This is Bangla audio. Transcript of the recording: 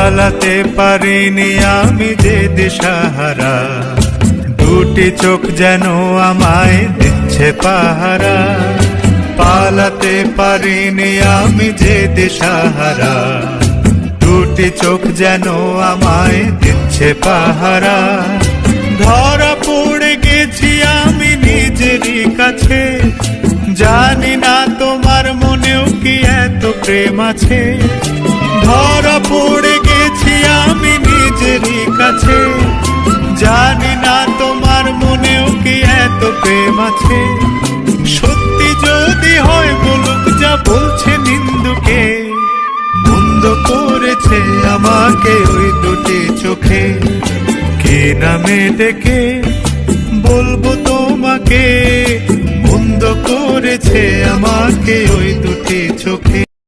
পালাতে পারিনি আমি যে দিশাহারা, দুটি চোখ যেন আমায় দিচ্ছে পাহারা। পালাতে পারিনি আমি যে দিশাহারা, দুটি চোখ যেন আমায় দিচ্ছে পাহারা। ধরা পড়ে গেছি আমি নিজেরই কাছে, জানি না তোমার মনেও কি এত প্রেম আছে। ধরা পড়ে গেছি আমি নিজেরই কাছে, জানি না তোমার মনেও কি এত প্রেম আছে। সত্যি যদি হয় বলুক যা বলছে নিন্দুকে, মন্দ করেছে আমাকে ওই দুটি চোখে। কে নামে ডেকে বলবো তোমাকে, মন্দ করেছে আমাকে ওই দুটি চোখে।